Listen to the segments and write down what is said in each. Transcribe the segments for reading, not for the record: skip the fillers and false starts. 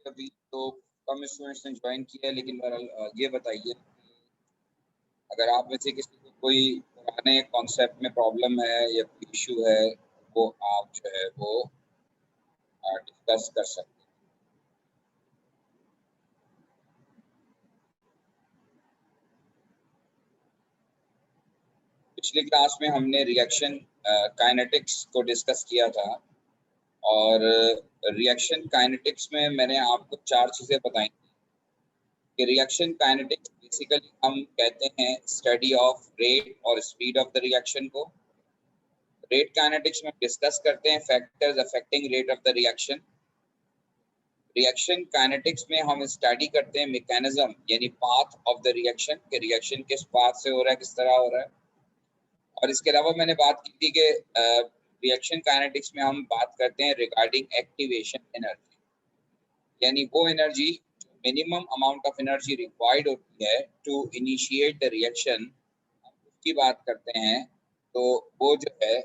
अभी तो कम स्टूडेंट्स ने ज्वाइन किया है, लेकिन बहरहाल ये बताइए अगर आप में से किसी को कोई पुराने कॉन्सेप्ट में प्रॉब्लम है या कोई इशू है, वो आप जो है वो डिस्कस कर सकते हैं। पिछली क्लास में हमने रिएक्शन काइनेटिक्स को डिस्कस किया था और रिएक्शन काइनेटिक्स में मैंने आपको 4 चीज़ें बताई थी कि रिएक्शन काइनेटिक्स बेसिकली हम कहते हैं स्टडी ऑफ रेट और स्पीड ऑफ द रिएक्शन को। रेट काइनेटिक्स में डिस्कस करते हैं factors affecting rate of the reaction. Reaction kinetics में हम स्टडी करते हैं मैकेनिज्म यानी पाथ ऑफ द रिएक्शन कि रिएक्शन किस पाथ से हो रहा है, किस तरह हो रहा है। और इसके अलावा मैंने बात की थी कि रिएक्शन काइनेटिक्स में हम बात करते हैं रिगार्डिंग एक्टिवेशन एनर्जी, यानी वो एनर्जी जो minimum amount of energy required होती है टू इनिशिएट द रिएक्शन, उसकी बात करते हैं। तो वो जो है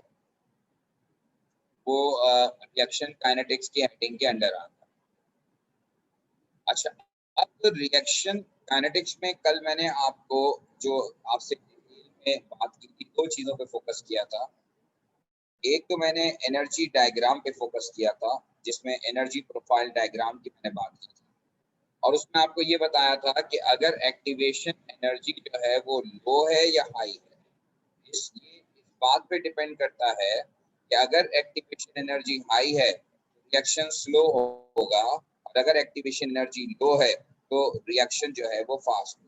वो रिएक्शन काइनेटिक्स की हेडिंग के अंडर आता है। अच्छा, अब रिएक्शन काइनेटिक्स में कल मैंने आपको जो आपसे में बात की थी, 2 चीज़ों पे फोकस किया था। एक तो मैंने एनर्जी डायग्राम पे फोकस किया था, जिसमें एनर्जी प्रोफाइल डायग्राम की मैंने बात की थी, और उसमें आपको ये बताया था कि अगर एक्टिवेशन एनर्जी जो है वो लो है या हाई है, इस बात पे डिपेंड करता है कि अगर एक्टिवेशन एनर्जी हाई है तो रिएक्शन स्लो होगा, और अगर एक्टिवेशन एनर्जी लो है तो रिएक्शन जो है वो फास्ट होगा।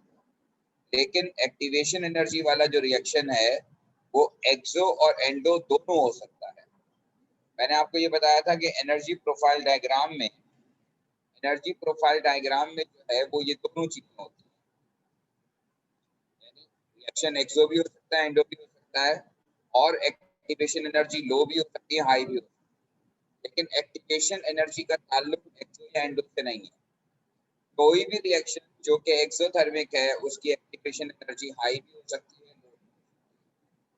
लेकिन एक्टिवेशन एनर्जी वाला जो रिएक्शन है वो एक्सो और एंडो दोनों हो सकता है। मैंने आपको ये बताया था कि एनर्जी प्रोफाइल डायग्राम में जो है वो ये दोनों चीजें होती हैं, यानी रिएक्शन एक्सो भी हो सकता है, एंडो भी हो सकता है, और एक्टिवेशन एनर्जी लो भी हो सकती है, हाई भी हो सकती है। लेकिन एक्टिवेशन एनर्जी का ताल्लुक एक्सो या एंडो से नहीं है। कोई भी रिएक्शन जो कि एक्सोथर्मिक है उसकी एक्टिवेशन एनर्जी हाई भी हो सकती है,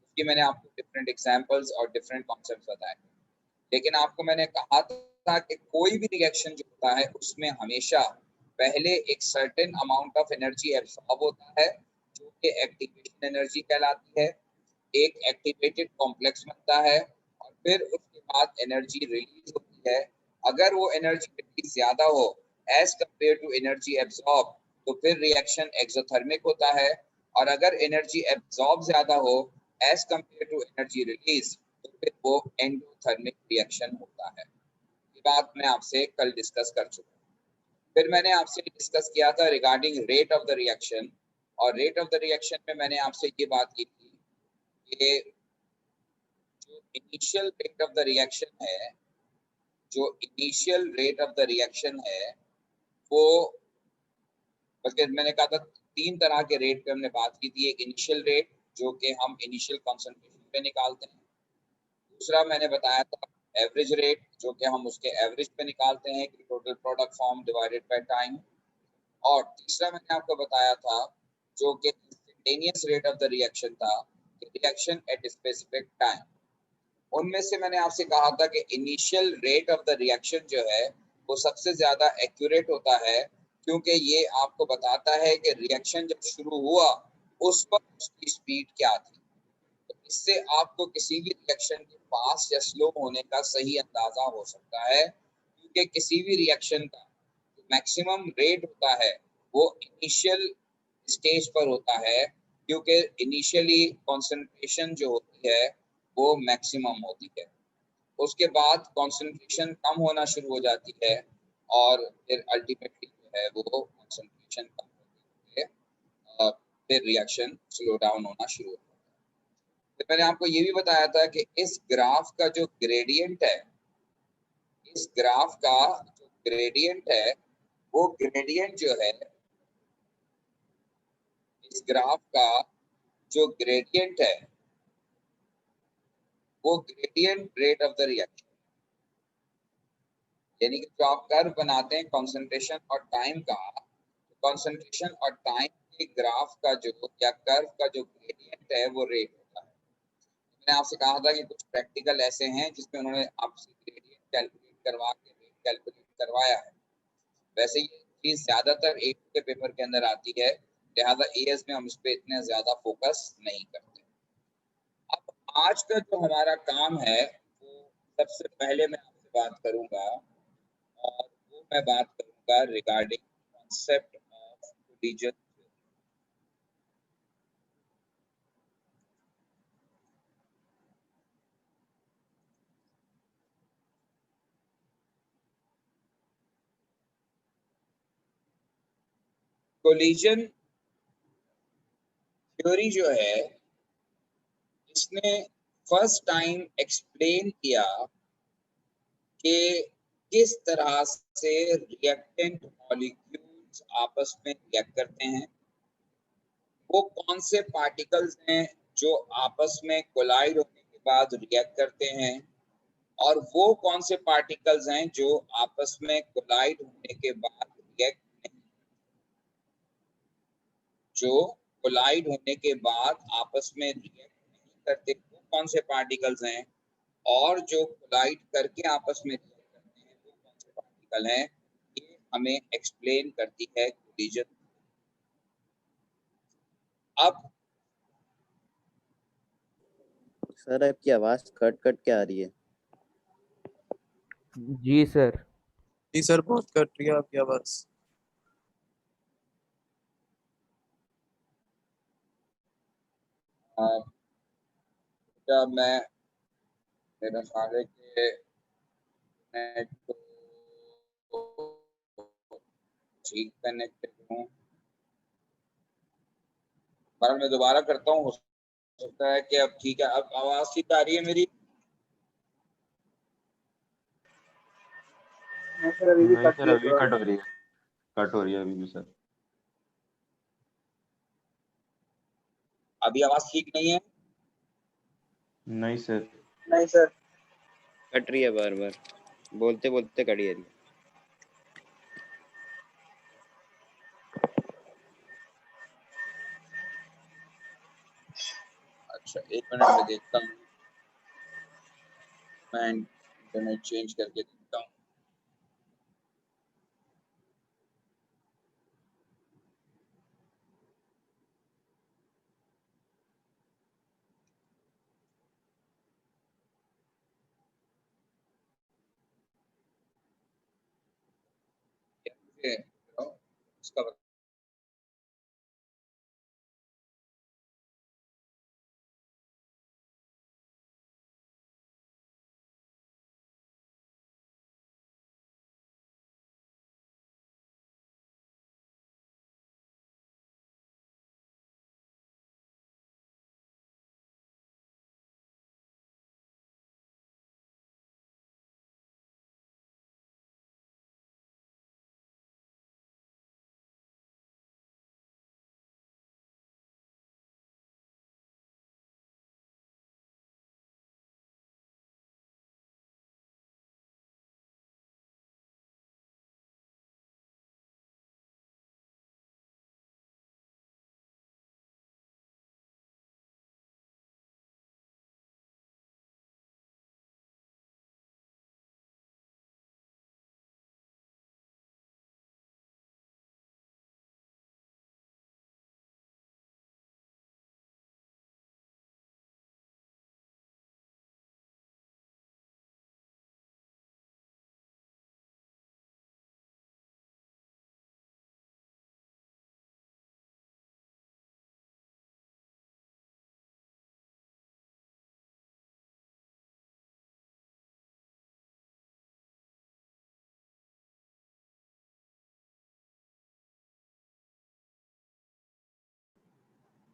उसकी मैंने आपको डिफरेंट एग्जांपल्स और डिफरेंट कॉन्सेप्ट्स बताए। लेकिन आपको मैंने कहा था कि कोई भी रिएक्शन जो होता है उसमें हमेशा पहले एक certain amount of energy absorb होता है जो कि एक्टिवेशन एनर्जी कहलाती है, एक एक्टिवेटेड कॉम्प्लेक्स बनता है, और फिर उसके बाद एनर्जी रिलीज होती है। अगर वो एनर्जी रिलीज ज्यादा हो as compare to energy absorb तो फिर रिएक्शन एक्सोथर्मिक होता है, और अगर एनर्जी एब्सॉर्ब ज्यादा हो as compare to energy release तो फिर वो एंडोथर्मिक रिएक्शन होता है। ये बात मैं आपसे कल डिस्कस कर चुका हूँ। फिर मैंने आपसे डिस्कस किया था regarding rate of the reaction, और रेट ऑफ द रिएक्शन में मैंने आपसे ये बात की थी कि जो initial rate of the reaction है वो, बल्कि मैंने कहा था 3 तरह के रेट पे हमने बात की थी। एक इनिशियल रेट जो कि हम इनिशियल कॉन्सेंट्रेशन पे निकालते हैं, दूसरा मैंने बताया था एवरेज रेट जो कि हम उसके एवरेज पे निकालते हैं कि total product form divided by time, और तीसरा मैंने आपको बताया था जो कि instantaneous rate of the reaction था, रिएक्शन एट स्पेसिफिक टाइम। उनमें से मैंने आपसे कहा था कि initial rate of the reaction जो है वो सबसे ज्यादा एक्यूरेट होता है, क्योंकि ये आपको बताता है कि रिएक्शन जब शुरू हुआ उस वक्त उसकी स्पीड क्या थी। तो इससे आपको किसी भी रिएक्शन के फास्ट या स्लो होने का सही अंदाजा हो सकता है, क्योंकि किसी भी रिएक्शन का मैक्सिमम रेट होता है वो इनिशियल स्टेज पर होता है, क्योंकि इनिशियली कॉन्सेंट्रेशन जो होती है वो मैक्सिमम होती है, उसके बाद कॉन्सेंट्रेशन कम होना शुरू हो जाती है, और फिर अल्टीमेटली जो है वो कॉन्सेंट्रेशन कम होते हुए फिर रिएक्शन स्लो डाउन होना शुरू होता है। तो मैंने आपको ये भी बताया था कि इस ग्राफ का जो ग्रेडियंट है, वो ग्रेडियंट जो है, इस ग्राफ का जो ग्रेडियंट है वो gradient rate of the reaction, यानी कि जो आप कर्व बनाते हैं कॉन्सेंट्रेशन और टाइम का, कॉन्सेंट्रेशन और टाइम के ग्राफ का जो या कर्व का जो ग्रेडियंट है वो रेट होता है। मैंने आपसे कहा था कि कुछ प्रैक्टिकल ऐसे हैं जिसमें उन्होंने आपसे ग्रेडियंट कैलकुलेट करवा के रेट कैलकुलेट करवाया है। वैसे ये चीज ज्यादातर ए के पेपर के अंदर आती है, लिहाजा एएस में हम इस पे इतने ज्यादा फोकस नहीं करते। अब आज का जो हमारा काम है वो सबसे पहले मैं आपसे बात करूंगा, और वो मैं बात करूंगा regarding concept of collision. Collision theory जो है, इसने फर्स्ट टाइम एक्सप्लेन किया कि किस तरह से रिएक्टेंट मॉलिक्यूल्स आपस में रिएक्ट करते हैं, वो कौन से पार्टिकल्स हैं जो आपस में कोलाइड होने के बाद रिएक्ट करते हैं, और वो कौन से पार्टिकल्स हैं जो आपस में कोलाइड होने के बाद रिएक्ट नहीं, जो कोलाइड होने के बाद आपस में रिएक्ट नहीं करते, वो कौन से पार्टिकल्स हैं, और जो कोलाइड करके आपस में रिएक्ट करते हैं वो कौन से पार्टिकल हैं। ये हमें एक्सप्लेन करती है कोलिजन। अब सर आपकी आवाज कट कट के आ रही है। जी सर। जी सर, बहुत कट रही है आपकी आवाज। जब मैं मेरे सारे के नेट को ठीक कनेक्टेड हूँ, पर मैं दोबारा करता हूँ, हो सकता है कि अब ठीक है। अब आवाज ठीक आ रही है मेरी? नहीं सर, अभी भी कट अभी कट हो रही है, कट हो रही है अभी भी सर। अभी आवाज ठीक नहीं है? नहीं सर। नहीं सर, कट रही है बार बार, बोलते बोलते कट रही है। अच्छा, एक मिनट में देखता हूँ, मैं इंटरनेट चेंज करके देखता हूँ। इसका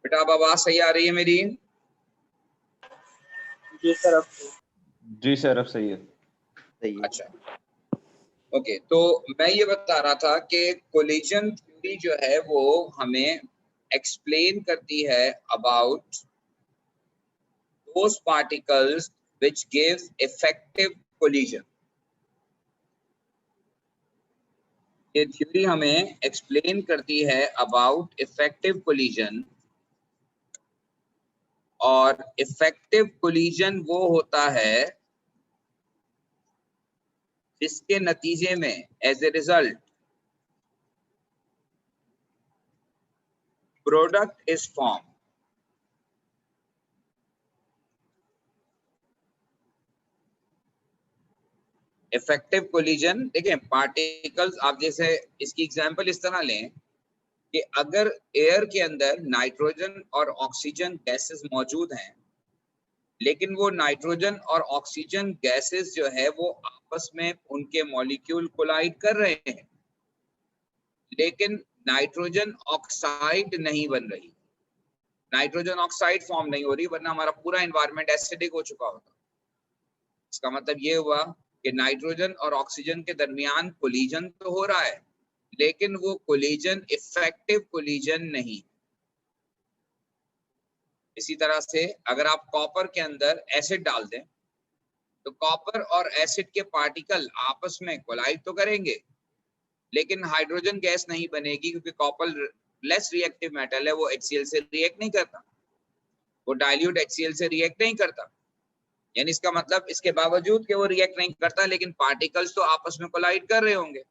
बेटा, अब आवाज सही आ रही है मेरी? जी सर, अब जी सर, अब सही है। सही है। अच्छा, ओके। तो मैं ये बता रहा था कि कोलिजन थ्योरी जो है वो हमें एक्सप्लेन करती है about those particles which give effective collision। ये थ्योरी हमें एक्सप्लेन करती है अबाउट इफेक्टिव कोलिजन, और इफेक्टिव कोलिजन वो होता है जिसके नतीजे में as a result product is formed. Effective collision, देखिए पार्टिकल्स, आप जैसे इसकी एग्जांपल इस तरह लें कि अगर एयर के अंदर नाइट्रोजन और ऑक्सीजन गैसेस मौजूद हैं, लेकिन वो नाइट्रोजन और ऑक्सीजन गैसेस जो है वो आपस में उनके मॉलिक्यूल कोलाइड कर रहे हैं, लेकिन नाइट्रोजन ऑक्साइड नहीं बन रही, नाइट्रोजन ऑक्साइड फॉर्म नहीं हो रही, वरना हमारा पूरा एनवायरनमेंट एसिडिक हो चुका होता। इसका मतलब ये हुआ कि नाइट्रोजन और ऑक्सीजन के दरमियान कोलिजन तो हो रहा है, लेकिन वो कोलिजन इफेक्टिव कोलिजन नहीं। इसी तरह से अगर आप कॉपर के अंदर एसिड डाल दें तो कॉपर और एसिड के पार्टिकल आपस में कोलाइड तो करेंगे, लेकिन हाइड्रोजन गैस नहीं बनेगी, क्योंकि कॉपर लेस रिएक्टिव मेटल है, वो HCl से रिएक्ट नहीं करता, वो डाइल्यूट HCl से रिएक्ट नहीं करता। यानी इसका मतलब इसके बावजूद कि वो रिएक्ट नहीं करता, लेकिन पार्टिकल्स तो आपस में कोलाइड कर रहे होंगे।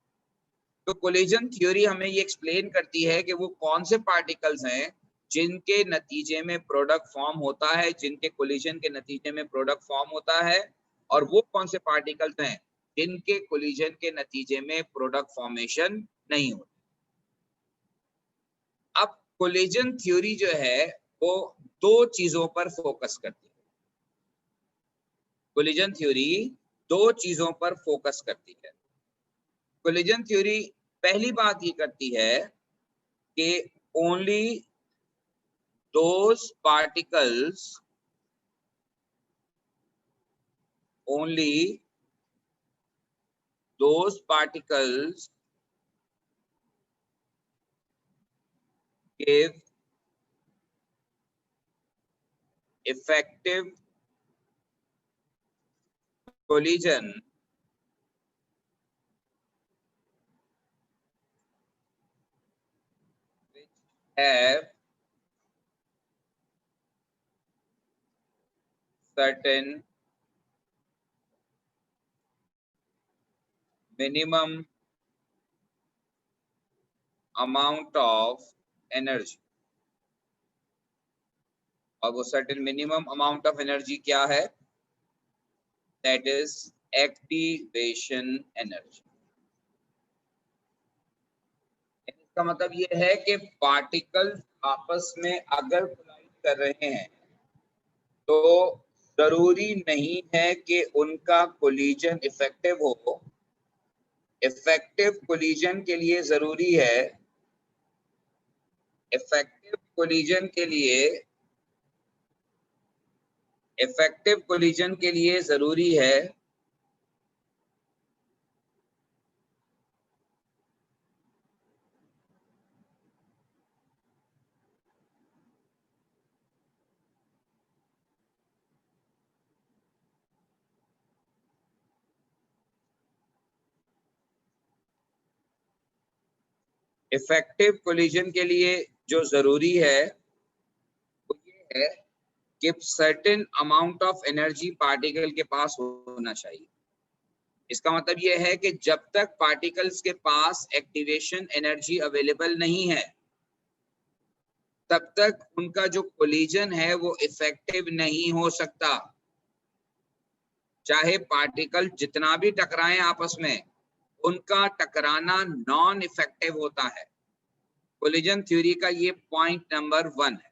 तो कोलिजन थ्योरी हमें ये एक्सप्लेन करती है कि वो कौन से पार्टिकल्स हैं जिनके नतीजे में प्रोडक्ट फॉर्म होता है, जिनके कोलिजन के नतीजे में प्रोडक्ट फॉर्म होता है, और वो कौन से पार्टिकल्स हैं जिनके कोलिजन के नतीजे में प्रोडक्ट फॉर्मेशन नहीं होती। अब कोलिजन थ्योरी जो है वो दो चीजों पर फोकस करती है। कोलिजन थ्योरी दो चीजों पर फोकस करती है। कोलिजन थ्योरी पहली बात ये करती है कि only those particles, only those particles give effective collision which have certain minimum amount of energy। और वो certain minimum amount of energy क्या है? That is activation energy। इसका मतलब ये है कि पार्टिकल्स आपस में अगर कोलाइड कर रहे हैं तो जरूरी नहीं है कि उनका कोलिजन इफेक्टिव हो। इफेक्टिव कोलिजन के लिए जरूरी है, इफेक्टिव कोलिजन के लिए जरूरी है इफेक्टिव कोलिजन के लिए जो जरूरी है वो ये है कि certain amount of energy particle के पास होना चाहिए। इसका मतलब ये है कि जब तक पार्टिकल्स के पास एक्टिवेशन एनर्जी अवेलेबल नहीं है तब तक उनका जो कोलिजन है वो इफेक्टिव नहीं हो सकता। चाहे पार्टिकल जितना भी टकराएं आपस में, उनका टकराना नॉन इफेक्टिव होता है। कोलिजन थ्योरी का ये पॉइंट नंबर 1 है।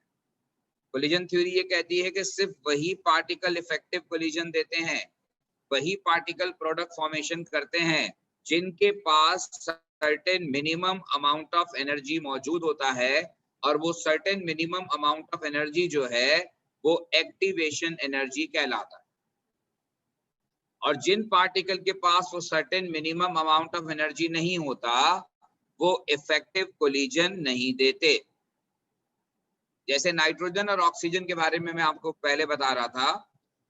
कोलिजन थ्योरी ये कहती है कि सिर्फ वही पार्टिकल इफेक्टिव कोलिजन देते हैं, वही पार्टिकल प्रोडक्ट फॉर्मेशन करते हैं जिनके पास certain minimum amount of energy मौजूद होता है, और वो certain minimum amount of energy जो है वो एक्टिवेशन एनर्जी कहलाता है। और जिन पार्टिकल के पास वो certain minimum amount of energy नहीं होता वो इफेक्टिव कोलिजन नहीं देते। जैसे नाइट्रोजन और ऑक्सीजन के बारे में मैं आपको पहले बता रहा था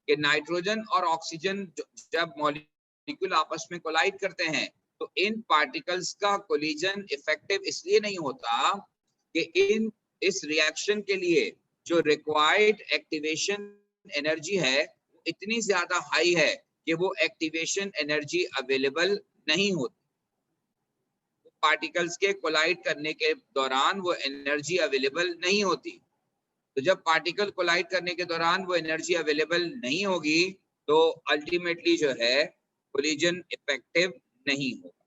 कि नाइट्रोजन और ऑक्सीजन जब मॉलिक्यूल आपस में कोलाइड करते हैं तो इन पार्टिकल्स का कोलिजन इफेक्टिव इसलिए नहीं होता कि इस रिएक्शन के लिए जो रिक्वायर्ड एक्टिवेशन एनर्जी है इतनी ज्यादा हाई है कि वो एक्टिवेशन एनर्जी अवेलेबल नहीं होती। पार्टिकल्स के कोलाइड करने के दौरान वो एनर्जी अवेलेबल नहीं होती। तो जब पार्टिकल कोलाइड करने के दौरान वो एनर्जी अवेलेबल नहीं होगी तो अल्टीमेटली जो है कोलिजन इफेक्टिव नहीं होगा।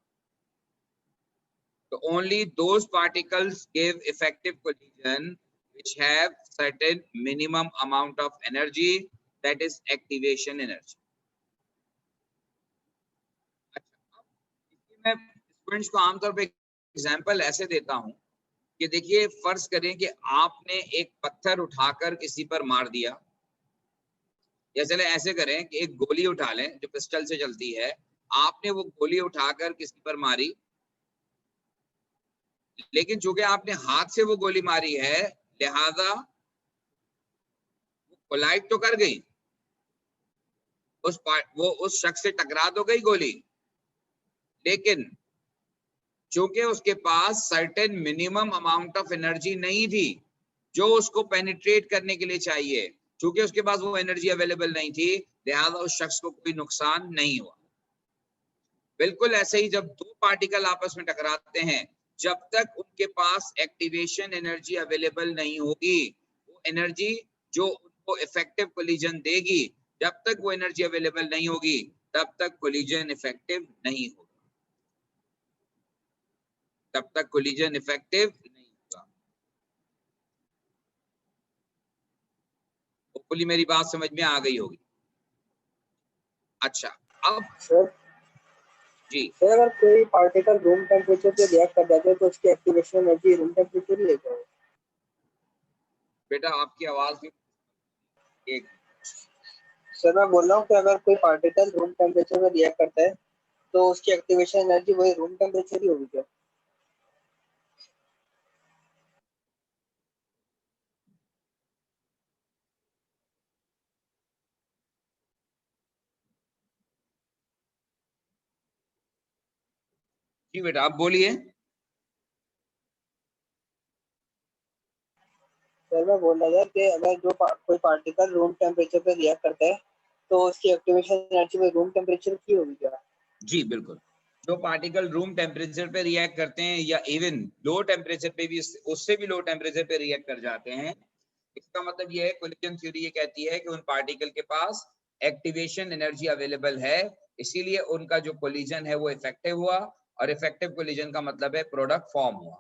तो only those particles give effective collision which have certain minimum amount of energy, that is activation energy. मैं स्टूडेंट्स को आमतौर पे एग्जांपल ऐसे देता हूं कि देखिए फर्ज करें कि आपने एक पत्थर उठाकर किसी पर मार दिया, या चले ऐसे करें कि एक गोली उठा लें जो पिस्टल से चलती है, आपने वो गोली उठाकर किसी पर मारी, लेकिन चूंकि आपने हाथ से वो गोली मारी है लिहाजा कोलाइड तो कर गई, वो उस शख्स से टकरा तो गई गोली, लेकिन चूंकि उसके पास certain minimum amount of energy नहीं थी जो उसको पेनिट्रेट करने के लिए चाहिए, चूंकि उसके पास वो एनर्जी अवेलेबल नहीं थी लिहाजा उस शख्स को कोई नुकसान नहीं हुआ। बिल्कुल ऐसे ही जब दो पार्टिकल आपस में टकराते हैं, जब तक उनके पास एक्टिवेशन एनर्जी अवेलेबल नहीं होगी, वो एनर्जी जो उनको इफेक्टिव कोलिजन देगी, जब तक वो एनर्जी अवेलेबल नहीं होगी तब तक कोलिजन इफेक्टिव नहीं होगा, तब तक कोलिजन इफेक्टिव नहीं होगा। होपफुली मेरी बात समझ में आ गई होगी। अच्छा अब सर जी सर, अगर कोई पार्टिकल रूम टेम्परेचर पे रिएक्ट कर जाता है तो उसकी एक्टिवेशन एनर्जी रूम टेम्परेचर ही लेता है। बेटा आपकी आवाज भी एक सर मैं बोल रहा हूँ कि अगर कोई पार्टिकल रूम टेम्परेचर पे रिएक्ट करता है तो उसकी एक्टिवेशन एनर्जी वही रूम टेम्परेचर ही होगी क्या? जी बेटा आप बोलिए। सर मैं बोल रहा था कि अगर कोई पार्टिकल रूम टेम्परेचर पे रिएक्ट करता है तो उसकी एक्टिवेशन एनर्जी वही रूम टेम्परेचर की होगी क्या? जी बिल्कुल, जो पार्टिकल रूम टेम्परेचर पे रिएक्ट करते हैं या इवन लो टेम्परेचर पे भी, उससे भी लो टेम्परेचर पे रिएक्ट कर जाते हैं, इसका मतलब ये है कोलिजन थ्योरी ये कहती है कि उन पार्टिकल के पास एक्टिवेशन एनर्जी अवेलेबल है, इसीलिए उनका जो कोलिजन है वो इफेक्टिव हुआ, और इफेक्टिव कोलिजन का मतलब है प्रोडक्ट फॉर्म हुआ।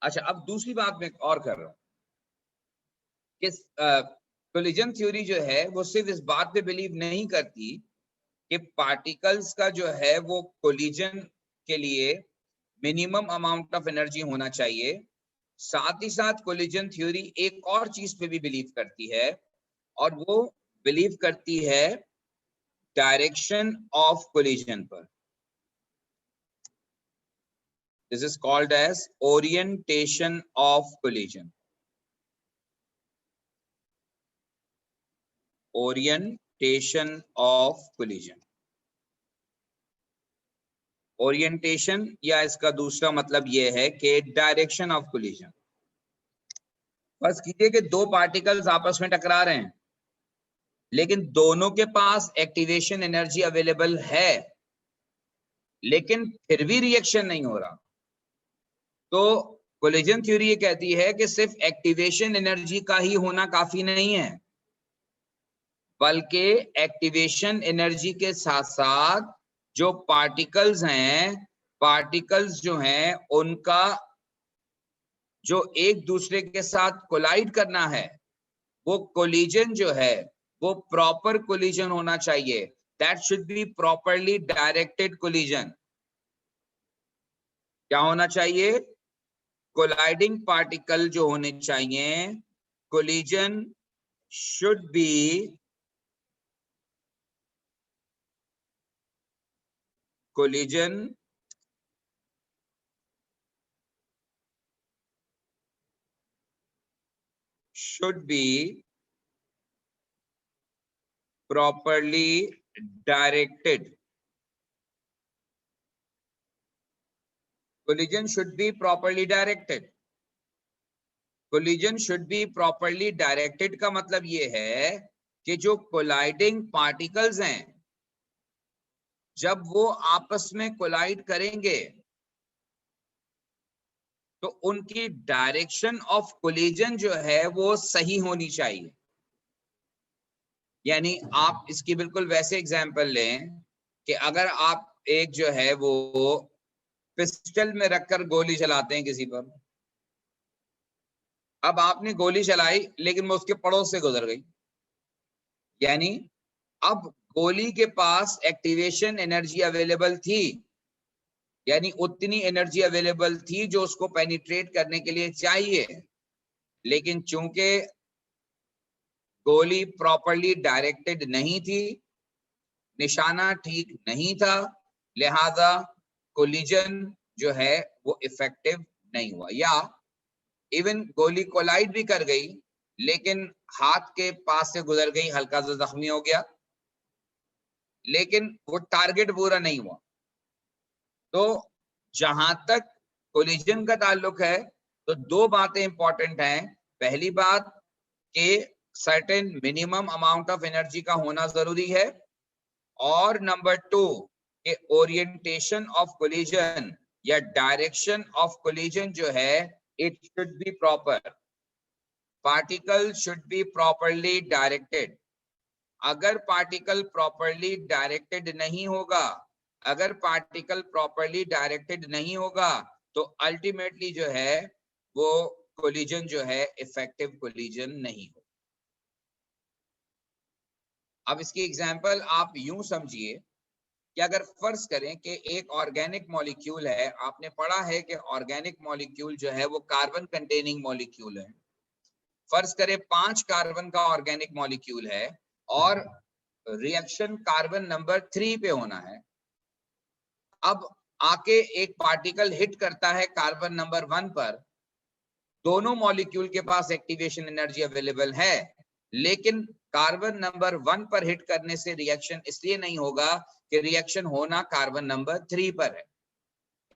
अच्छा अब दूसरी बात मैं और कर रहा हूं कि कोलिजन थ्योरी जो है वो सिर्फ इस बात पे बिलीव नहीं करती कि पार्टिकल्स का जो है वो कोलिजन के लिए मिनिमम अमाउंट ऑफ एनर्जी होना चाहिए, साथ ही साथ कोलिजन थ्योरी एक और चीज पे भी बिलीव करती है, और वो बिलीव करती है डायरेक्शन ऑफ कोलिजन पर। This is called as orientation of collision. Orientation of collision, orientation या इसका दूसरा मतलब यह है कि डायरेक्शन ऑफ कोलिजन। बस कीजिए कि दो पार्टिकल्स आपस में टकरा रहे हैं, लेकिन दोनों के पास एक्टिवेशन एनर्जी अवेलेबल है, लेकिन फिर भी रिएक्शन नहीं हो रहा, तो कोलिजन थ्योरी ये कहती है कि सिर्फ एक्टिवेशन एनर्जी का ही होना काफी नहीं है, बल्कि एक्टिवेशन एनर्जी के साथ साथ जो पार्टिकल्स हैं, पार्टिकल्स जो हैं उनका जो एक दूसरे के साथ कोलाइड करना है, वो कोलिजन जो है वो प्रॉपर कोलिजन होना चाहिए। That should be properly directed collision. क्या होना चाहिए? कोलाइडिंग पार्टिकल जो होने चाहिए, collision should be should be properly directed. Collision should be properly directed. Collision should be properly directed का मतलब ये है कि जो कोलाइडिंग पार्टिकल्स हैं जब वो आपस में कोलाइड करेंगे तो उनकी डायरेक्शन ऑफ कोलिजन जो है वो सही होनी चाहिए। यानी आप इसकी बिल्कुल वैसे एग्जांपल लें कि अगर आप एक जो है वो पिस्टल में रखकर गोली चलाते हैं किसी पर, अब आपने गोली चलाई लेकिन वो उसके पड़ोस से गुजर गई, यानी अब गोली के पास एक्टिवेशन एनर्जी अवेलेबल थी, यानी उतनी एनर्जी अवेलेबल थी जो उसको पेनिट्रेट करने के लिए चाहिए, लेकिन चूंकि गोली प्रॉपरली डायरेक्टेड नहीं थी, निशाना ठीक नहीं था, लिहाजा कोलिजन जो है वो इफेक्टिव नहीं हुआ। या इवन गोली कोलाइड भी कर गई लेकिन हाथ के पास से गुजर गई, हल्का सा जख्मी हो गया, लेकिन वो टारगेट पूरा नहीं हुआ। तो जहां तक कोलिजन का ताल्लुक है तो दो बातें इंपॉर्टेंट हैं। पहली बात कि certain minimum amount of energy का होना जरूरी है, और नंबर टू कि ओरिएंटेशन ऑफ कोलिजन या डायरेक्शन ऑफ कोलिजन जो है it should be proper, particle should be properly directed. अगर पार्टिकल प्रॉपरली डायरेक्टेड नहीं होगा, अगर पार्टिकल प्रॉपरली डायरेक्टेड नहीं होगा तो अल्टीमेटली जो है वो कोलिजन जो है इफेक्टिव कोलिजन नहीं हो। अब इसकी एग्जांपल आप यूं समझिए कि अगर फर्ज करें कि एक ऑर्गेनिक मॉलिक्यूल है, आपने पढ़ा है कि ऑर्गेनिक मॉलिक्यूल जो है वो कार्बन कंटेनिंग मॉलिक्यूल है। फर्ज करें 5 कार्बन का ऑर्गेनिक मॉलिक्यूल है और रिएक्शन कार्बन नंबर 3 पे होना है। अब आके एक पार्टिकल हिट करता है कार्बन नंबर 1 पर, दोनों मॉलिक्यूल के पास एक्टिवेशन एनर्जी अवेलेबल है, लेकिन कार्बन नंबर 1 पर हिट करने से रिएक्शन इसलिए नहीं होगा कि रिएक्शन होना कार्बन नंबर 3 पर है।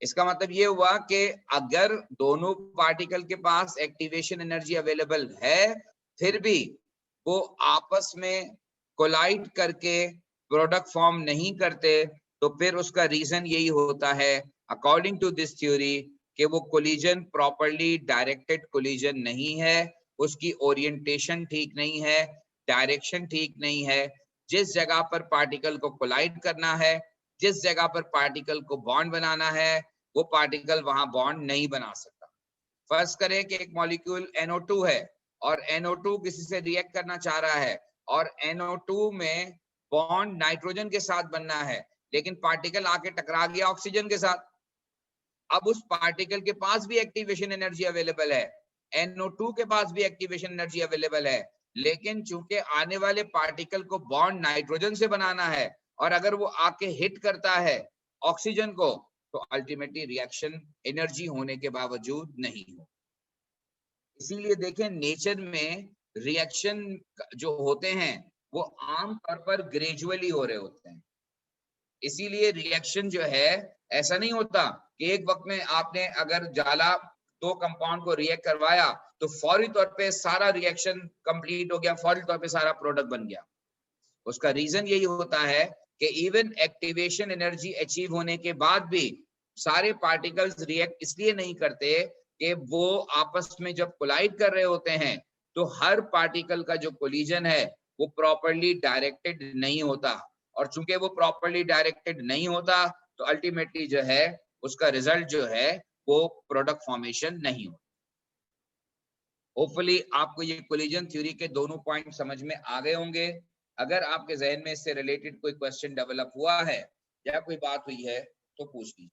इसका मतलब ये हुआ कि अगर दोनों पार्टिकल के पास एक्टिवेशन एनर्जी अवेलेबल है फिर भी वो आपस में कोलाइड करके प्रोडक्ट फॉर्म नहीं करते, तो फिर उसका रीजन यही होता है अकॉर्डिंग टू दिस थ्योरी कि वो कोलिजन प्रॉपरली डायरेक्टेड कोलिजन नहीं है, उसकी ओरिएंटेशन ठीक नहीं है, डायरेक्शन ठीक नहीं है। जिस जगह पर पार्टिकल को कोलाइड करना है, जिस जगह पर पार्टिकल को बॉन्ड बनाना है, वो पार्टिकल वहां बॉन्ड नहीं बना सकता। फर्ज करें कि एक मॉलिक्यूल NO2 है और NO2 किसी से रिएक्ट करना चाह रहा है और NO2 में बॉन्ड नाइट्रोजन के साथ बनना है, लेकिन पार्टिकल आके टकरा गया ऑक्सीजन के साथ। अब उस पार्टिकल के पास भी एक्टिवेशन एनर्जी अवेलेबल है, NO2 के पास भी एक्टिवेशन एनर्जी अवेलेबल है, लेकिन चूंकि आने वाले पार्टिकल को बॉन्ड नाइट्रोजन से बनाना है और अगर वो आके हिट करता है ऑक्सीजन को तो अल्टीमेटली रिएक्शन एनर्जी होने के बावजूद नहीं हो। इसीलिए देखें नेचर में रिएक्शन जो होते हैं वो आमतौर पर ग्रेजुअली हो रहे होते हैं। इसीलिए रिएक्शन जो है ऐसा नहीं होता कि एक वक्त में आपने अगर जाला दो कंपाउंड को रिएक्ट करवाया तो फौरी तौर पे सारा रिएक्शन कंप्लीट हो गया, फौरी तौर पे सारा प्रोडक्ट बन गया। उसका रीजन यही होता है कि इवन एक्टिवेशन एनर्जी अचीव होने के बाद भी सारे पार्टिकल्स रिएक्ट इसलिए नहीं करते कि वो आपस में जब कोलाइड कर रहे होते हैं तो हर पार्टिकल का जो कोलिजन है वो प्रॉपरली डायरेक्टेड नहीं होता, और चूंकि वो प्रॉपरली डायरेक्टेड नहीं होता तो अल्टीमेटली जो है उसका रिजल्ट जो है वो प्रोडक्ट फॉर्मेशन नहीं होता। होपफुली आपको ये कोलिजन थ्योरी के दोनों पॉइंट समझ में आ गए होंगे। अगर आपके जहन में इससे रिलेटेड कोई क्वेश्चन डेवलप हुआ है या कोई बात हुई है तो पूछ लीजिए।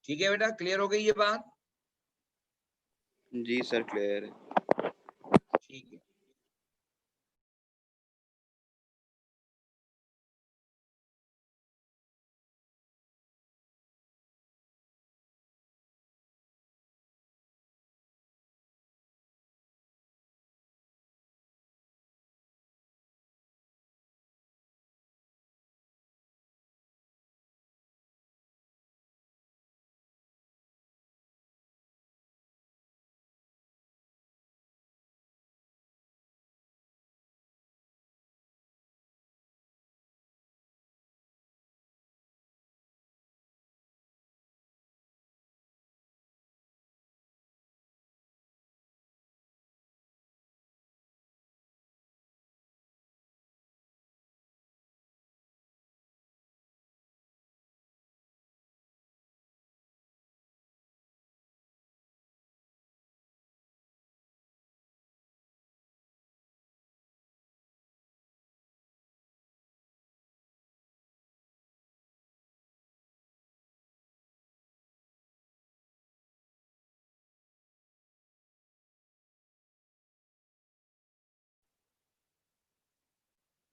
ठीक है बेटा, क्लियर हो गई ये बात? जी सर क्लियर है। ठीक है।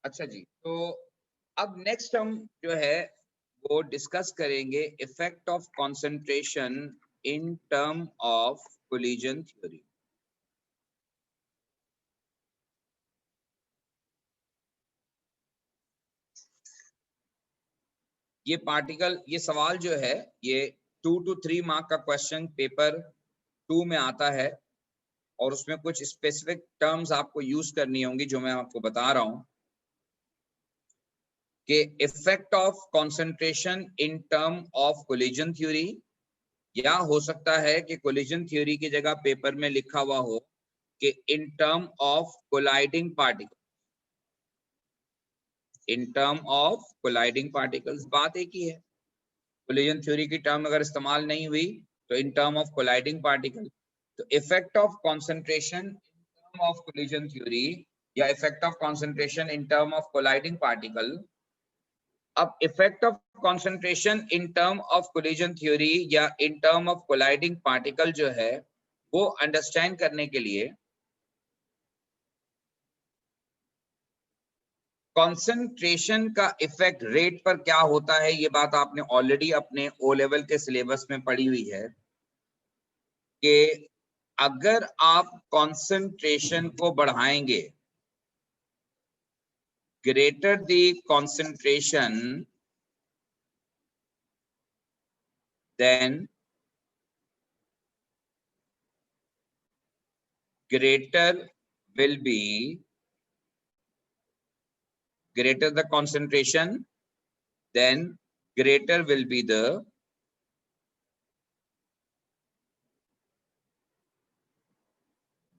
अच्छा जी, तो अब नेक्स्ट हम जो है वो डिस्कस करेंगे effect of concentration in term of collision theory. ये पार्टिकल, ये सवाल जो है ये 2 to 3 मार्क का क्वेश्चन पेपर 2 में आता है और उसमें कुछ स्पेसिफिक टर्म्स आपको यूज करनी होंगी जो मैं आपको बता रहा हूं कि effect of concentration in term of collision theory, या हो सकता है कि कोलिजन थ्योरी की जगह पेपर में लिखा हुआ हो कि इन term of colliding particle, in term of colliding particles, बात एक ही है। कोलिजन थ्योरी की टर्म अगर इस्तेमाल नहीं हुई तो in term of colliding particle. तो effect of concentration in term of collision theory या effect of concentration in term of colliding particle. अब effect of concentration in term of collision theory या in term of colliding particle जो है वो understand करने के लिए कंसंट्रेशन का इफेक्ट रेट पर क्या होता है, ये बात आपने ऑलरेडी अपने ओ लेवल के सिलेबस में पढ़ी हुई है कि अगर आप कंसंट्रेशन को बढ़ाएंगे, greater the concentration then greater will be, greater the concentration then greater will be the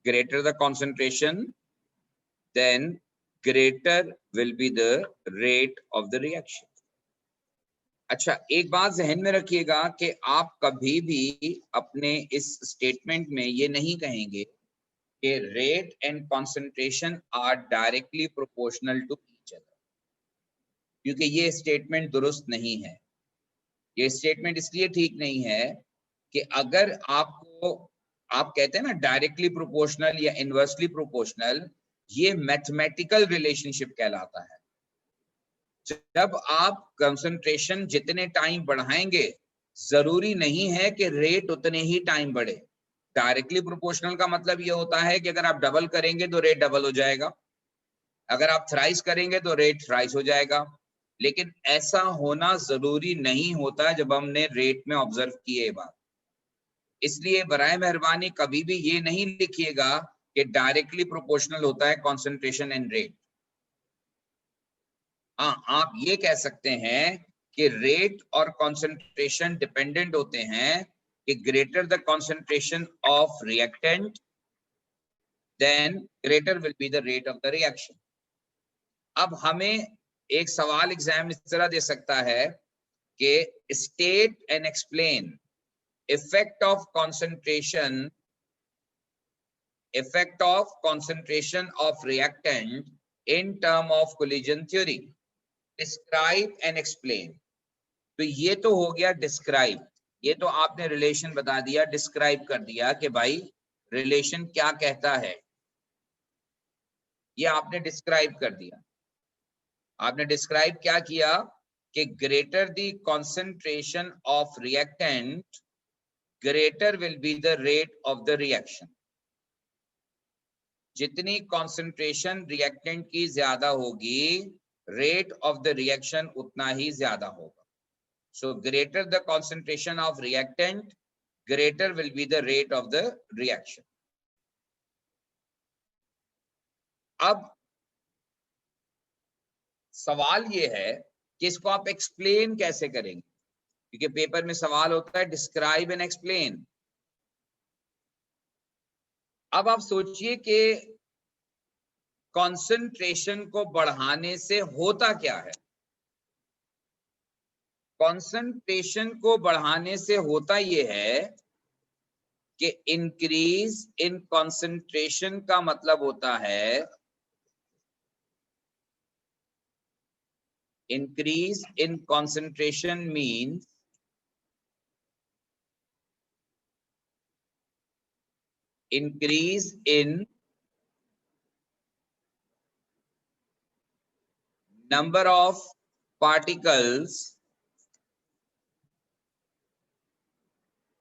greater the concentration then greater will be the rate of the reaction। अच्छा, एक बात जहन में रखिएगा कि आप कभी भी अपने इस स्टेटमेंट में ये नहीं कहेंगे कि rate and concentration are directly proportional to each other, क्योंकि ये स्टेटमेंट दुरुस्त नहीं है। ये स्टेटमेंट इसलिए ठीक नहीं है कि अगर आपको, आप कहते हैं ना डायरेक्टली प्रोपोर्शनल या इनवर्सली प्रोपोर्शनल, ये मैथमेटिकल रिलेशनशिप कहलाता है। जब आप कंसंट्रेशन जितने टाइम बढ़ाएंगे जरूरी नहीं है कि रेट उतने ही टाइम बढ़े। डायरेक्टली प्रोपोर्शनल का मतलब ये होता है कि अगर आप डबल करेंगे तो रेट डबल हो जाएगा, अगर आप थ्राइस करेंगे तो रेट थ्राइस हो जाएगा, लेकिन ऐसा होना जरूरी नहीं होता जब हमने रेट में ऑब्जर्व किए बात। इसलिए बराए मेहरबानी कभी भी ये नहीं लिखिएगा कि डायरेक्टली प्रोपोर्शनल होता है कंसंट्रेशन एंड रेट। हाँ, आप ये कह सकते हैं कि रेट और कंसंट्रेशन डिपेंडेंट होते हैं कि greater the concentration of reactant then greater will be the rate of the reaction. अब हमें एक सवाल एग्जाम इस तरह दे सकता है कि state and explain effect of concentration of reactant in term of collision theory, describe and explain। तो ये तो हो गया डिस्क्राइब, ये तो आपने रिलेशन बता दिया, डिस्क्राइब कर दिया कि भाई रिलेशन क्या कहता है, ये आपने डिस्क्राइब कर दिया। आपने डिस्क्राइब क्या किया कि greater the concentration of reactant greater will be the rate of the reaction. जितनी कॉन्सेंट्रेशन रिएक्टेंट की ज्यादा होगी, रेट ऑफ द रिएक्शन उतना ही ज्यादा होगा। So greater the concentration of reactant greater will be the rate of the reaction. अब सवाल ये है कि इसको आप एक्सप्लेन कैसे करेंगे, क्योंकि पेपर में सवाल होता है डिस्क्राइब एंड एक्सप्लेन। अब आप सोचिए कि कंसंट्रेशन को बढ़ाने से होता क्या है। कंसंट्रेशन को बढ़ाने से होता ये है कि इंक्रीज इन कंसंट्रेशन का मतलब होता है increase in concentration means increase in number of particles,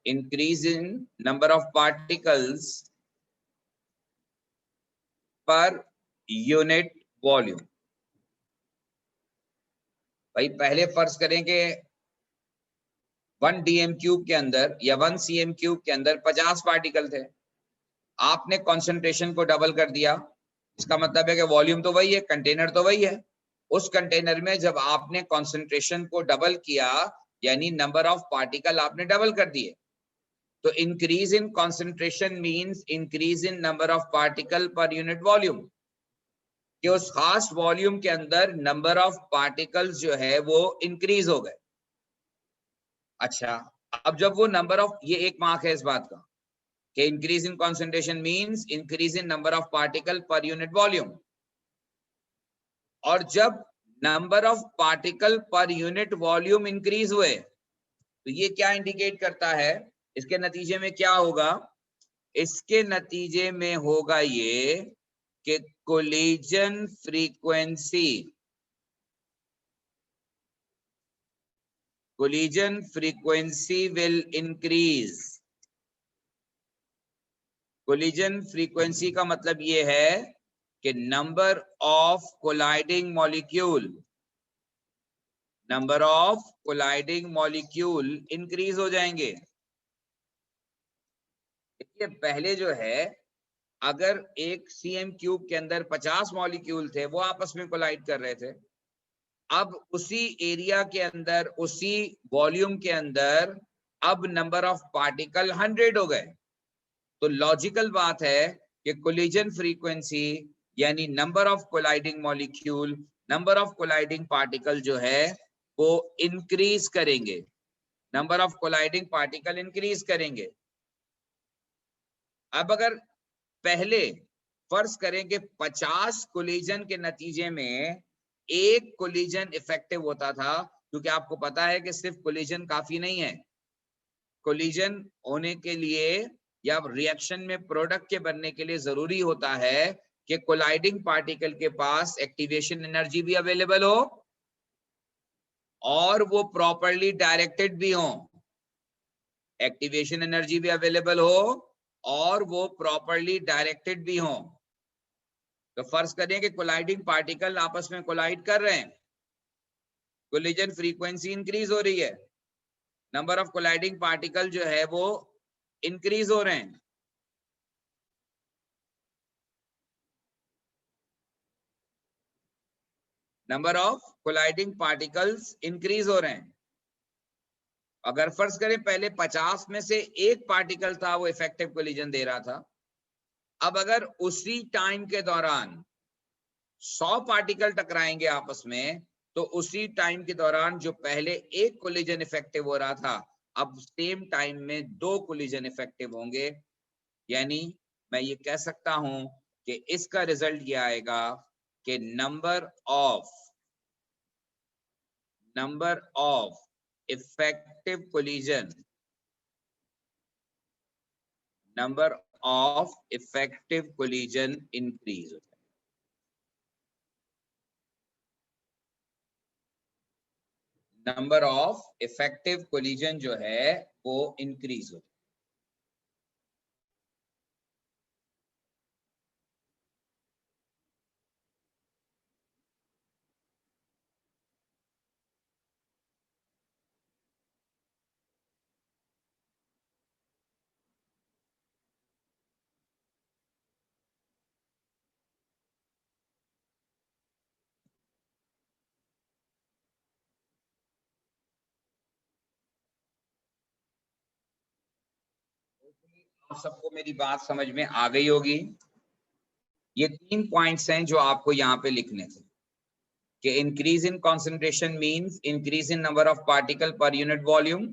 increase in number of particles per unit volume। भाई पहले फर्ज करें कि 1 dm क्यूब के अंदर या 1 cm क्यूब के अंदर 50 पार्टिकल थे, आपने कंसंट्रेशन को डबल कर दिया। इसका मतलब है कि वॉल्यूम तो वही है, कंटेनर तो वही है। उस कंटेनर में जब आपने कंसंट्रेशन को डबल किया, यानी नंबर ऑफ पार्टिकल आपने डबल कर दिए, तो increase in concentration means increase in number of particle per unit volume, कि उस खास वॉल्यूम के अंदर नंबर ऑफ पार्टिकल्स जो है वो इंक्रीज हो गए। अच्छा, अब जब वो नंबर ऑफ, ये एक मार्क है इस बात का कि increase in concentration means increase in number of particle per unit volume, और जब number of particle per unit volume increase हुए तो ये क्या इंडिकेट करता है, इसके नतीजे में क्या होगा, इसके नतीजे में होगा ये कि collision frequency will increase. Collision frequency का मतलब ये है कि number of colliding molecule increase हो जाएंगे। देखिए पहले जो है, अगर एक सीएम क्यूब के अंदर 50 मॉलिक्यूल थे, वो आपस में कोलाइड कर रहे थे। अब उसी एरिया के अंदर, उसी वॉल्यूम के अंदर अब नंबर ऑफ पार्टिकल 100 हो गए। तो लॉजिकल बात है कि कोलिजन फ्रीक्वेंसी यानी number of colliding molecule, number of colliding particle जो है वो इंक्रीज करेंगे, number of colliding particle increase करेंगे। अब अगर पहले फर्ज करें कि 50 कोलिजन के नतीजे में एक कोलिजन इफेक्टिव होता था, क्योंकि आपको पता है कि सिर्फ कोलिजन काफी नहीं है, कोलिजन होने के लिए या रिएक्शन में प्रोडक्ट के बनने के लिए जरूरी होता है कि कोलाइडिंग पार्टिकल के पास एक्टिवेशन एनर्जी भी अवेलेबल हो और वो प्रॉपर्ली डायरेक्टेड भी हो। एक्टिवेशन एनर्जी भी अवेलेबल हो और वो प्रॉपर्ली डायरेक्टेड भी हो। तो फर्ज करें कि कोलाइडिंग पार्टिकल आपस में कोलाइड कर रहे हैं, कोलिजन फ्रीक्वेंसी इंक्रीज हो रही है, नंबर ऑफ कोलाइडिंग पार्टिकल जो है वो इंक्रीज हो रहे हैं। Number of colliding particles increase हो रहे हैं। अगर फर्ज करें पहले 50 में से एक पार्टिकल था वो इफेक्टिव कोलिजन दे रहा था, अब अगर उसी टाइम के दौरान 100 पार्टिकल टकराएंगे आपस में, तो उसी टाइम के दौरान जो पहले एक कोलिजन इफेक्टिव हो रहा था, अब सेम टाइम में 2 कोलिजन इफेक्टिव होंगे। यानी मैं ये कह सकता हूं कि इसका रिजल्ट ये आएगा कि number of effective collision number of effective collision increase हो जाएगा। नंबर ऑफ इफेक्टिव कोलिजन जो है वो इंक्रीज हो जाएगा। आप सबको मेरी बात समझ में आ गई होगी। ये 3 पॉइंट्स हैं जो आपको यहाँ पे लिखने थे कि increase in concentration means increase in number of particle per unit volume,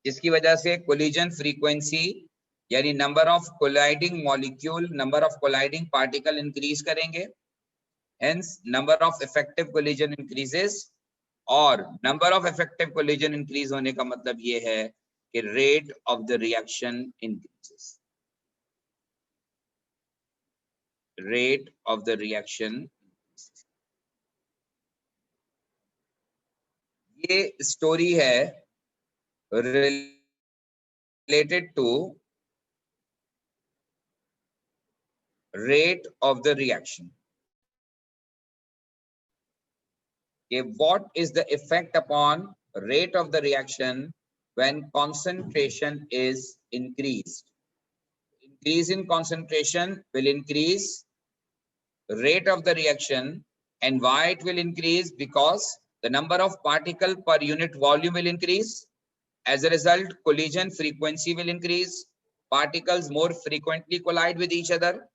जिसकी वजह से कोलिजन फ्रीक्वेंसी यानी number of colliding molecule, number of colliding particle increase करेंगे, hence number of effective collision increases. और number of effective collision increase होने का मतलब ये है कि rate of the reaction increases, rate of the reaction. ये स्टोरी है related to rate of the reaction. What is the effect upon rate of the reaction when concentration is increased? Increase in concentration will increase rate of the reaction. And why it will increase? Because the number of particle per unit volume will increase. As a result, collision frequency will increase. Particles more frequently collide with each other.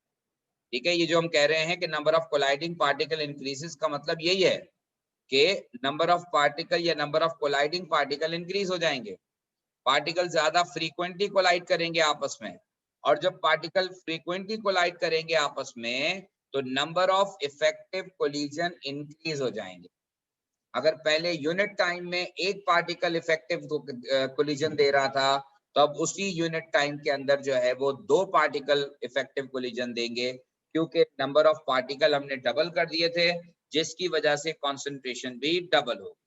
ठीक है, ये जो हम कह रहे हैं कि number of colliding particle increases का मतलब यही है कि नंबर ऑफ पार्टिकल या number of colliding particle increase हो जाएंगे। पार्टिकल ज्यादा फ्रीक्वेंटली कोलाइड करेंगे आपस में, और जब पार्टिकल फ्रीक्वेंटली कोलाइड करेंगे आपस में तो number of effective collision increase हो जाएंगे। अगर पहले यूनिट टाइम में एक पार्टिकल इफेक्टिव कोलिजन दे रहा था, तो अब उसी यूनिट टाइम के अंदर जो है वो 2 पार्टिकल इफेक्टिव कोलिजन देंगे, क्योंकि नंबर ऑफ पार्टिकल हमने डबल कर दिए थे, जिसकी वजह से कंसंट्रेशन भी डबल हो।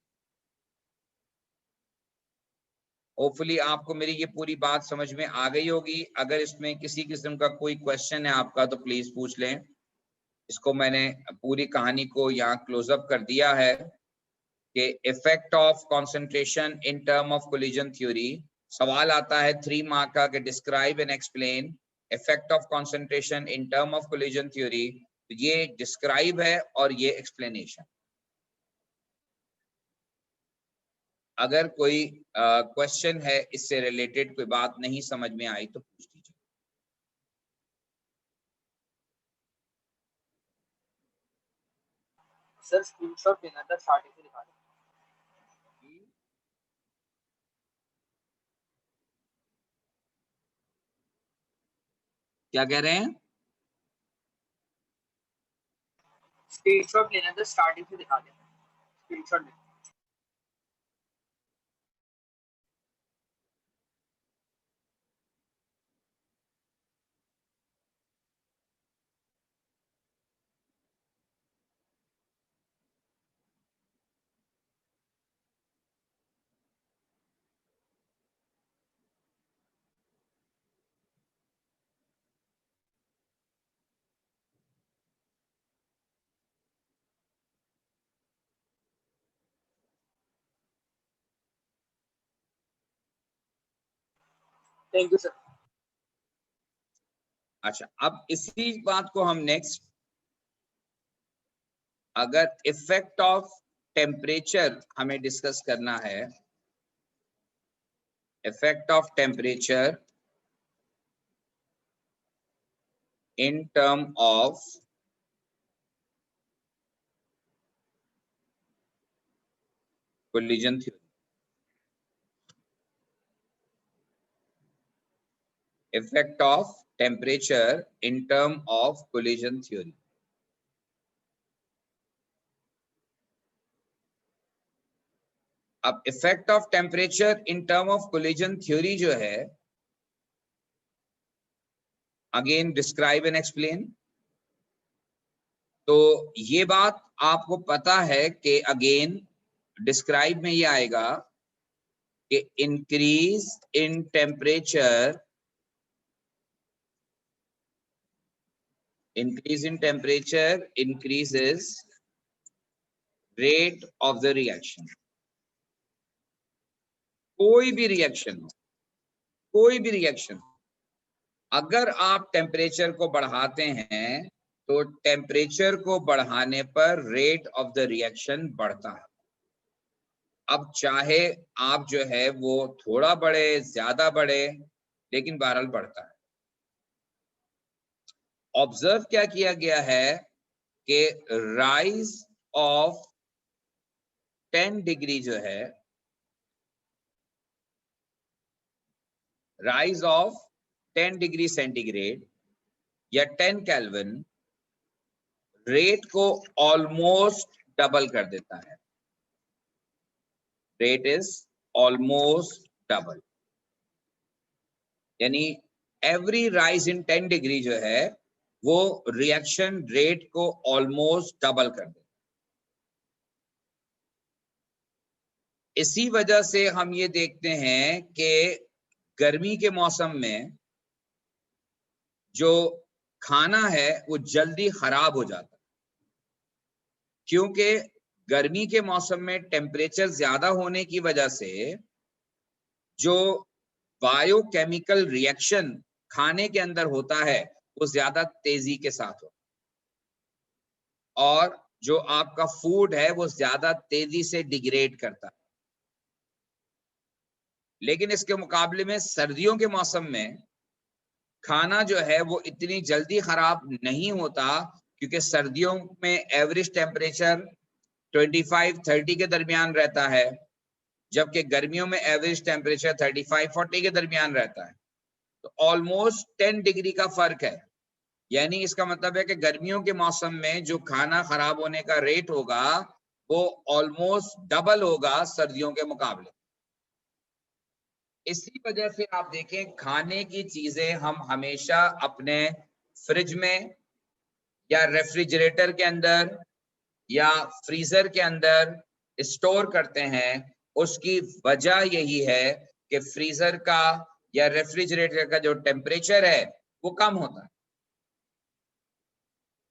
होपफुली आपको मेरी ये पूरी बात समझ में आ गई होगी। अगर इसमें किसी किस्म का कोई क्वेश्चन है आपका तो प्लीज पूछ लें। इसको मैंने पूरी कहानी को यहाँ क्लोज अप कर दिया है कि effect of concentration in term of collision theory. सवाल आता है 3 मार्क का कि describe and explain effect of concentration in term of collision theory. तो ये डिस्क्राइब है और ये एक्सप्लेनेशन। अगर कोई क्वेश्चन है इससे रिलेटेड, कोई बात नहीं समझ में आई तो पूछ लीजिए। सर स्क्रीनशॉट लेना था, स्टार्टिंग से दिखा दो। क्या कह रहे हैं? स्क्रीनशॉट लेना था, स्टार्टिंग से दिखा देना। स्क्रीनशॉट लेना। Thank you sir. अच्छा, अब इसी बात को हम नेक्स्ट, अगर इफेक्ट ऑफ टेम्परेचर हमें डिस्कस करना है, effect of temperature in term of collision theory. Effect of temperature in term of collision theory. अब effect of temperature in term of collision theory जो है अगेन डिस्क्राइब एंड एक्सप्लेन। तो ये बात आपको पता है कि अगेन डिस्क्राइब में ये आएगा कि increase in temperature, increase in temperature increases rate of the reaction। कोई भी रिएक्शन हो, कोई भी रिएक्शन, अगर आप टेम्परेचर को बढ़ाते हैं तो टेम्परेचर को बढ़ाने पर रेट ऑफ द रिएक्शन बढ़ता है। अब चाहे आप जो है वो थोड़ा बढ़े ज्यादा बढ़े, लेकिन बहरहाल बढ़ता है। ऑब्जर्व क्या किया गया है कि राइज ऑफ 10 डिग्री जो है, राइज ऑफ 10 डिग्री सेंटीग्रेड या 10 केल्विन रेट को ऑलमोस्ट डबल कर देता है। रेट इज ऑलमोस्ट डबल, यानी एवरी राइज इन 10 डिग्री जो है वो रिएक्शन रेट को ऑलमोस्ट डबल कर देता है। इसी वजह से हम ये देखते हैं कि गर्मी के मौसम में जो खाना है वो जल्दी खराब हो जाता है, क्योंकि गर्मी के मौसम में टेम्परेचर ज्यादा होने की वजह से जो बायोकेमिकल रिएक्शन खाने के अंदर होता है वो ज्यादा तेजी के साथ हो, और जो आपका फूड है वो ज्यादा तेजी से डिग्रेड करता है। लेकिन इसके मुकाबले में सर्दियों के मौसम में खाना जो है वो इतनी जल्दी खराब नहीं होता, क्योंकि सर्दियों में एवरेज टेम्परेचर 25-30 के दरमियान रहता है, जबकि गर्मियों में एवरेज टेम्परेचर 35-40 के दरमियान रहता है। तो ऑलमोस्ट 10 डिग्री का फर्क है। यानी इसका मतलब है कि गर्मियों के मौसम में जो खाना खराब होने का रेट होगा वो ऑलमोस्ट डबल होगा सर्दियों के मुकाबले। इसी वजह से आप देखें खाने की चीजें हम हमेशा अपने फ्रिज में या रेफ्रिजरेटर के अंदर या फ्रीजर के अंदर स्टोर करते हैं। उसकी वजह यही है कि फ्रीजर का या रेफ्रिजरेटर का जो टेम्परेचर है वो कम होता है।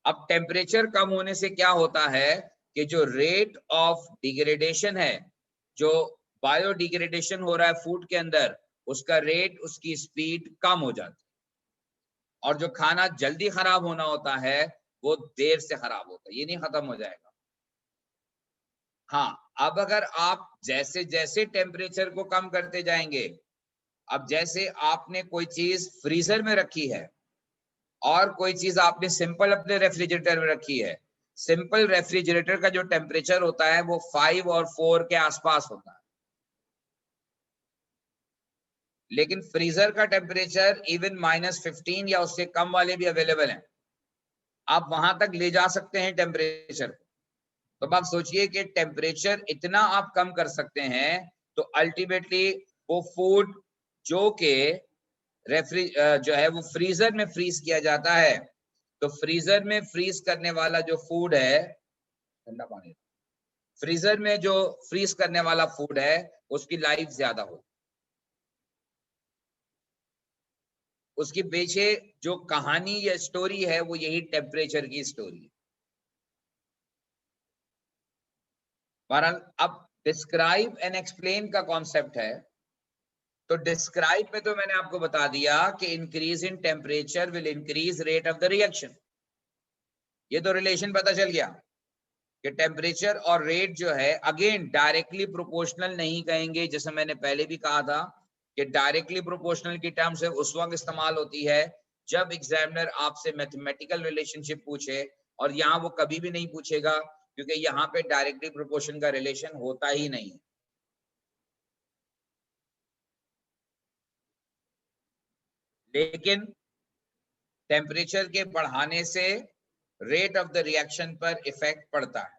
अब टेम्परेचर कम होने से क्या होता है कि जो रेट ऑफ डिग्रेडेशन है, जो बायोडिग्रेडेशन हो रहा है फूड के अंदर, उसका रेट, उसकी स्पीड कम हो जाती है। और जो खाना जल्दी खराब होना होता है वो देर से खराब होता है, ये नहीं खत्म हो जाएगा। हाँ, अब अगर आप जैसे जैसे टेम्परेचर को कम करते जाएंगे, अब जैसे आपने कोई चीज फ्रीजर में रखी है और कोई चीज आपने सिंपल अपने रेफ्रिजरेटर में रखी है, सिंपल रेफ्रिजरेटर का जो टेम्परेचर होता है वो 5 और 4 के आसपास होता है, लेकिन फ्रीजर का टेम्परेचर इवन -15 या उससे कम वाले भी अवेलेबल हैं। आप वहां तक ले जा सकते हैं टेम्परेचर को। तो आप सोचिए कि टेम्परेचर इतना आप कम कर सकते हैं तो अल्टीमेटली वो फूड जो के जो है वो फ्रीजर में फ्रीज किया जाता है, तो फ्रीजर में फ्रीज करने वाला जो फूड है, ठंडा पानी, फ्रीजर में जो फ्रीज करने वाला फूड है उसकी लाइफ ज्यादा हो। उसकी पीछे जो कहानी या स्टोरी है वो यही टेम्परेचर की स्टोरी है। बहरहाल अब डिस्क्राइब एंड एक्सप्लेन का कॉन्सेप्ट है। तो डिस्क्राइब में तो मैंने आपको बता दिया कि increase in temperature will increase rate of the reaction. ये तो रिलेशन पता चल गया कि टेम्परेचर और रेट जो है अगेन डायरेक्टली प्रोपोर्शनल नहीं कहेंगे, जैसे मैंने पहले भी कहा था कि डायरेक्टली प्रोपोर्शनल की टर्म से उस वक्त इस्तेमाल होती है जब एग्जामिनर आपसे मैथमेटिकल रिलेशनशिप पूछे, और यहाँ वो कभी भी नहीं पूछेगा क्योंकि यहाँ पे डायरेक्टली प्रोपोर्शन का रिलेशन होता ही नहीं है। लेकिन टेम्परेचर के बढ़ाने से रेट ऑफ द रिएक्शन पर इफेक्ट पड़ता है।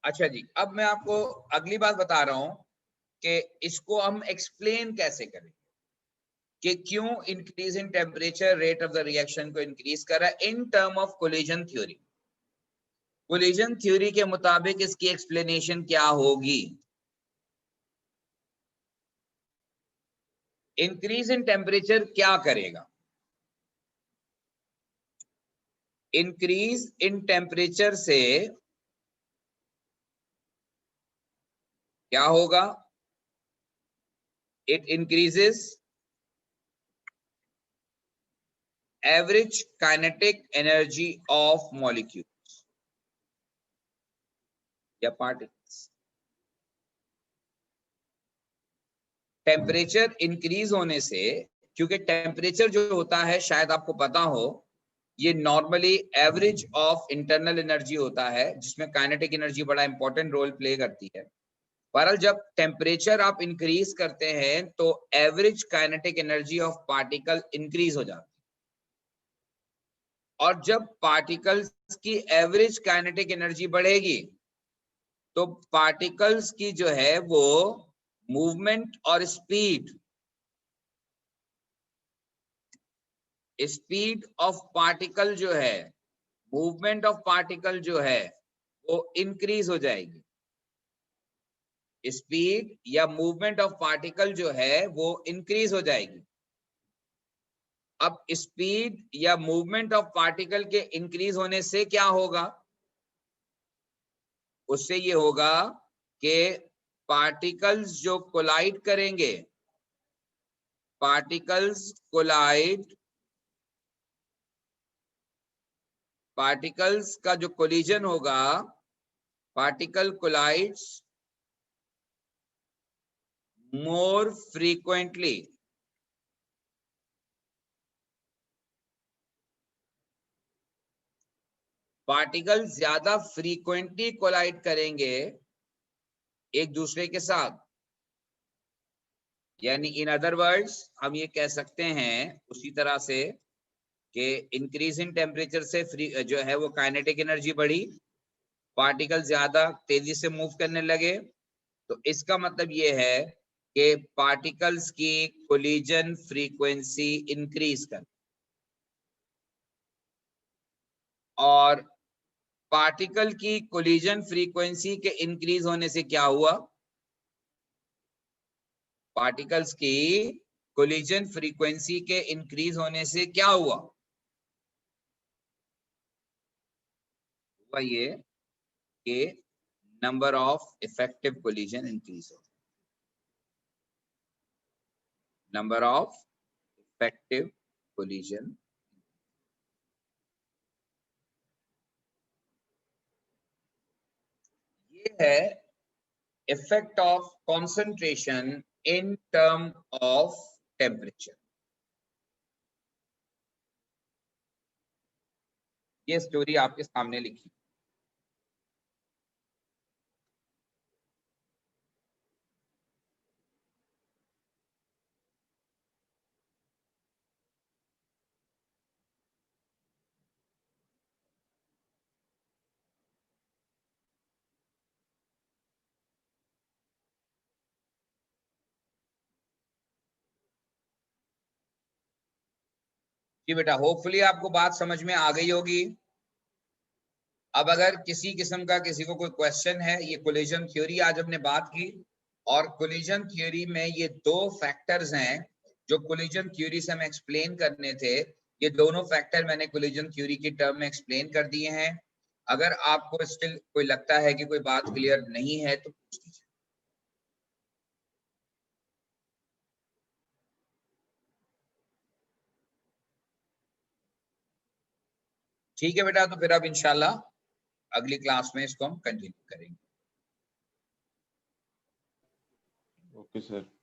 अच्छा जी, अब मैं आपको अगली बात बता रहा हूं कि इसको हम एक्सप्लेन कैसे करें कि क्यों increase in temperature rate of the reaction को इंक्रीज कर रहा है इन term of collision theory. Collision theory के मुताबिक इसकी एक्सप्लेनेशन क्या होगी? इंक्रीज इन टेम्परेचर क्या करेगा? इंक्रीज इन टेम्परेचर से क्या होगा? It increases average kinetic energy of molecules या पार्टिकल्स। टेम्परेचर इंक्रीज होने से, क्योंकि टेम्परेचर जो होता है शायद आपको पता हो, ये normally average of internal energy होता है जिसमें काइनेटिक एनर्जी बड़ा इंपॉर्टेंट रोल प्ले करती है। बहरहाल जब टेम्परेचर आप इंक्रीज करते हैं तो average kinetic energy of particle increase हो जाती है, और जब पार्टिकल्स की एवरेज काइनेटिक एनर्जी बढ़ेगी तो पार्टिकल्स की जो है वो मूवमेंट और स्पीड ऑफ पार्टिकल जो है, मूवमेंट ऑफ पार्टिकल जो है वो इंक्रीज हो जाएगी। स्पीड या मूवमेंट ऑफ पार्टिकल जो है वो इंक्रीज हो जाएगी। अब स्पीड या मूवमेंट ऑफ पार्टिकल के इंक्रीज होने से क्या होगा? उससे ये होगा कि पार्टिकल्स जो कोलाइड करेंगे, पार्टिकल्स का जो कोलिजन होगा, particle collides more frequently, particle ज्यादा फ्रीक्वेंटली कोलाइड करेंगे एक दूसरे के साथ। यानी इन अदर वर्ड्स हम ये कह सकते हैं उसी तरह से कि इंक्रीज इन टेम्परेचर से जो है वो काइनेटिक एनर्जी बढ़ी, पार्टिकल ज्यादा तेजी से मूव करने लगे, तो इसका मतलब ये है कि पार्टिकल्स की कोलिजन फ्रीक्वेंसी इंक्रीज कर, और पार्टिकल की कोलिजन फ्रीक्वेंसी के इंक्रीज होने से क्या हुआ? पार्टिकल्स की कोलिजन फ्रीक्वेंसी के इंक्रीज होने से क्या हुआ? हुआ ये कि number of effective collision increase हो, नंबर ऑफ इफेक्टिव कोलिजन। ये है effect of concentration in term of temperature. ये स्टोरी आपके सामने लिखी। जी बेटा, होपफुली आपको बात समझ में आ गई होगी। अब अगर किसी किस्म का किसी को कोई क्वेश्चन है, ये कोलिजन थ्योरी आज हमने बात की, और कोलिजन थ्योरी में ये दो फैक्टर्स हैं जो कोलिजन थ्योरी से हमें एक्सप्लेन करने थे। ये दोनों फैक्टर मैंने कोलिजन थ्योरी की टर्म में एक्सप्लेन कर दिए हैं। अगर आपको स्टिल कोई लगता है कि कोई बात क्लियर नहीं है तो पूछ लीजिए। ठीक है बेटा, तो फिर अब इंशाल्लाह अगली क्लास में इसको हम कंटिन्यू करेंगे। Okay sir.